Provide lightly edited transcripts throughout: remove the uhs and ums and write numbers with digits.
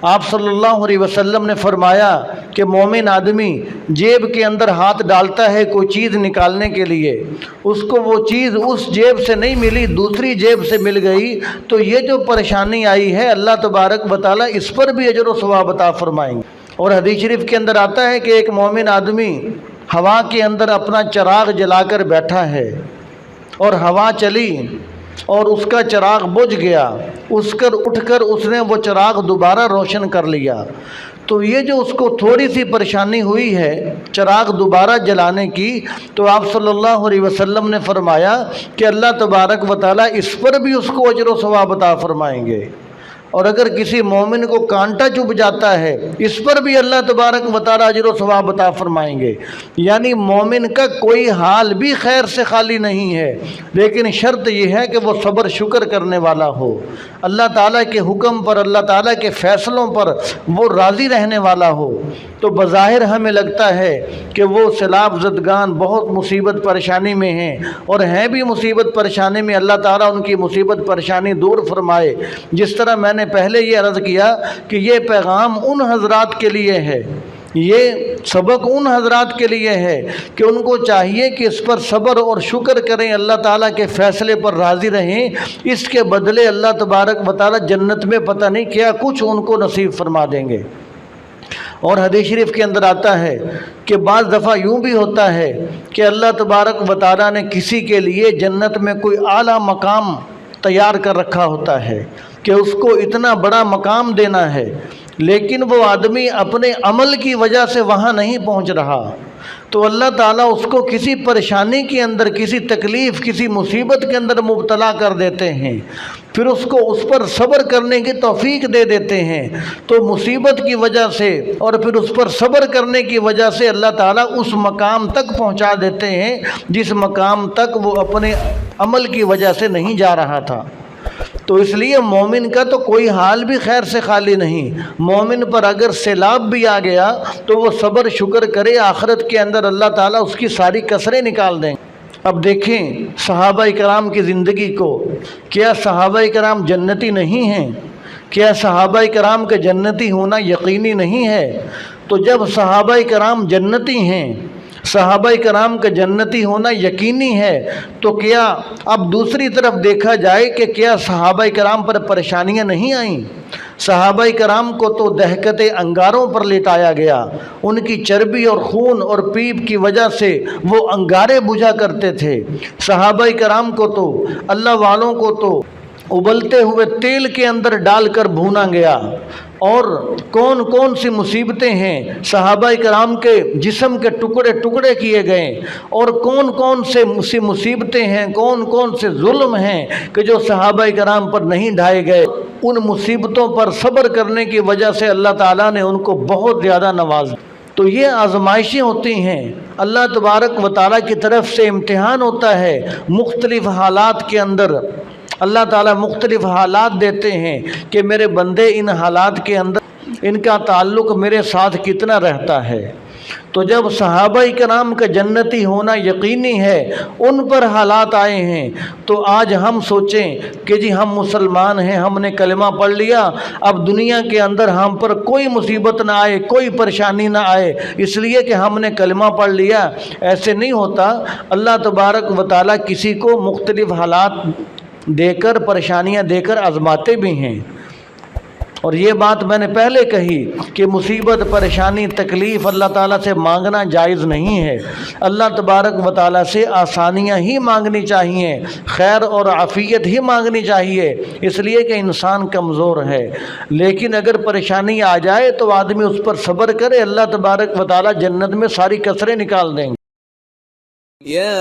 آپ صلی اللہ علیہ وسلم نے فرمایا کہ مومن آدمی جیب کے اندر ہاتھ ڈالتا ہے کوئی چیز نکالنے کے لیے، اس کو وہ چیز اس جیب سے نہیں ملی، دوسری جیب سے مل گئی، تو یہ جو پریشانی آئی ہے اللہ تبارک و تعالیٰ اس پر بھی اجر و ثواب عطا فرمائیں گے۔ اور حدیث شریف کے اندر آتا ہے کہ ایک مومن آدمی ہوا کے اندر اپنا چراغ جلا کر بیٹھا ہے، اور ہوا چلی اور اس کا چراغ بجھ گیا، اٹھ کر اس نے وہ چراغ دوبارہ روشن کر لیا، تو یہ جو اس کو تھوڑی سی پریشانی ہوئی ہے چراغ دوبارہ جلانے کی، تو آپ صلی اللہ علیہ وسلم نے فرمایا کہ اللہ تبارک و تعالیٰ اس پر بھی اس کو اجر و ثواب عطا فرمائیں گے۔ اور اگر کسی مومن کو کانٹا چبھ جاتا ہے اس پر بھی اللہ تبارک و تعالیٰ اجر و ثواب عطا فرمائیں گے۔ یعنی مومن کا کوئی حال بھی خیر سے خالی نہیں ہے، لیکن شرط یہ ہے کہ وہ صبر شکر کرنے والا ہو، اللہ تعالیٰ کے حکم پر، اللہ تعالیٰ کے فیصلوں پر وہ راضی رہنے والا ہو۔ تو بظاہر ہمیں لگتا ہے کہ وہ سیلاب زدگان بہت مصیبت پریشانی میں ہیں، اور ہیں بھی مصیبت پریشانی میں، اللہ تعالیٰ ان کی مصیبت پریشانی دور فرمائے۔ جس طرح میں نے پہلے یہ عرض کیا کہ یہ پیغام ان حضرات کے لیے ہے، یہ سبق ان حضرات کے لیے ہے کہ ان کو چاہیے کہ اس پر صبر اور شکر کریں، اللہ تعالیٰ کے فیصلے پر راضی رہیں، اس کے بدلے اللہ تبارک و تعالیٰ جنت میں پتہ نہیں کیا کچھ ان کو نصیب فرما دیں گے۔ اور حدیث شریف کے اندر آتا ہے کہ بعض دفعہ یوں بھی ہوتا ہے کہ اللہ تبارک و تعالیٰ نے کسی کے لیے جنت میں کوئی اعلیٰ مقام تیار کر رکھا ہوتا ہے کہ اس کو اتنا بڑا مقام دینا ہے، لیکن وہ آدمی اپنے عمل کی وجہ سے وہاں نہیں پہنچ رہا، تو اللہ تعالیٰ اس کو کسی پریشانی کے اندر، کسی تکلیف، کسی مصیبت کے اندر مبتلا کر دیتے ہیں، پھر اس کو اس پر صبر کرنے کی توفیق دے دیتے ہیں، تو مصیبت کی وجہ سے اور پھر اس پر صبر کرنے کی وجہ سے اللہ تعالیٰ اس مقام تک پہنچا دیتے ہیں جس مقام تک وہ اپنے عمل کی وجہ سے نہیں جا رہا تھا۔ تو اس لیے مومن کا تو کوئی حال بھی خیر سے خالی نہیں، مومن پر اگر سیلاب بھی آ گیا تو وہ صبر شکر کرے، آخرت کے اندر اللہ تعالیٰ اس کی ساری کسریں نکال دیں۔ اب دیکھیں صحابہ کرام کی زندگی کو، کیا صحابہ کرام جنتی نہیں ہیں؟ کیا صحابہ کرام کے جنتی ہونا یقینی نہیں ہے؟ تو جب صحابہ کرام جنتی ہیں، صحابہ کرام کا جنتی ہونا یقینی ہے، تو کیا اب دوسری طرف دیکھا جائے کہ کیا صحابہ کرام پر پریشانیاں نہیں آئیں؟ صحابہ کرام کو تو دہکت انگاروں پر لٹایا گیا، ان کی چربی اور خون اور پیپ کی وجہ سے وہ انگارے بجھا کرتے تھے۔ صحابہ کرام کو تو، اللہ والوں کو تو ابلتے ہوئے تیل کے اندر ڈال کر بھونا گیا، اور کون کون سی مصیبتیں ہیں صحابہ کرام کے جسم کے ٹکڑے ٹکڑے کیے گئے، اور کون کون سے مصیبتیں ہیں، کون کون سے ظلم ہیں کہ جو صحابہ کرام پر نہیں ڈھائے گئے۔ ان مصیبتوں پر صبر کرنے کی وجہ سے اللہ تعالیٰ نے ان کو بہت زیادہ نوازا۔ تو یہ آزمائشیں ہوتی ہیں، اللہ تبارک و تعالیٰ کی طرف سے امتحان ہوتا ہے، مختلف حالات کے اندر اللہ تعالیٰ مختلف حالات دیتے ہیں کہ میرے بندے ان حالات کے اندر ان کا تعلق میرے ساتھ کتنا رہتا ہے۔ تو جب صحابہ کرام کا جنتی ہونا یقینی ہے، ان پر حالات آئے ہیں، تو آج ہم سوچیں کہ جی ہم مسلمان ہیں، ہم نے کلمہ پڑھ لیا، اب دنیا کے اندر ہم پر کوئی مصیبت نہ آئے، کوئی پریشانی نہ آئے، اس لیے کہ ہم نے کلمہ پڑھ لیا۔ ایسے نہیں ہوتا، اللہ تبارک و تعالیٰ کسی کو مختلف حالات دے کر، پریشانیاں دے کر آزماتے بھی ہیں۔ اور یہ بات میں نے پہلے کہی کہ مصیبت، پریشانی، تکلیف اللہ تعالیٰ سے مانگنا جائز نہیں ہے، اللہ تبارک و تعالیٰ سے آسانیاں ہی مانگنی چاہیے، خیر اور عافیت ہی مانگنی چاہیے، اس لیے کہ انسان کمزور ہے۔ لیکن اگر پریشانی آ جائے تو آدمی اس پر صبر کرے، اللہ تبارک و تعالیٰ جنت میں ساری کسریں نکال دیں گے۔ يا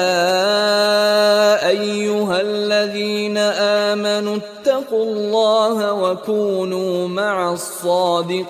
أيها الذين آمنوا اتقوا الله وكونوا مع الصادقين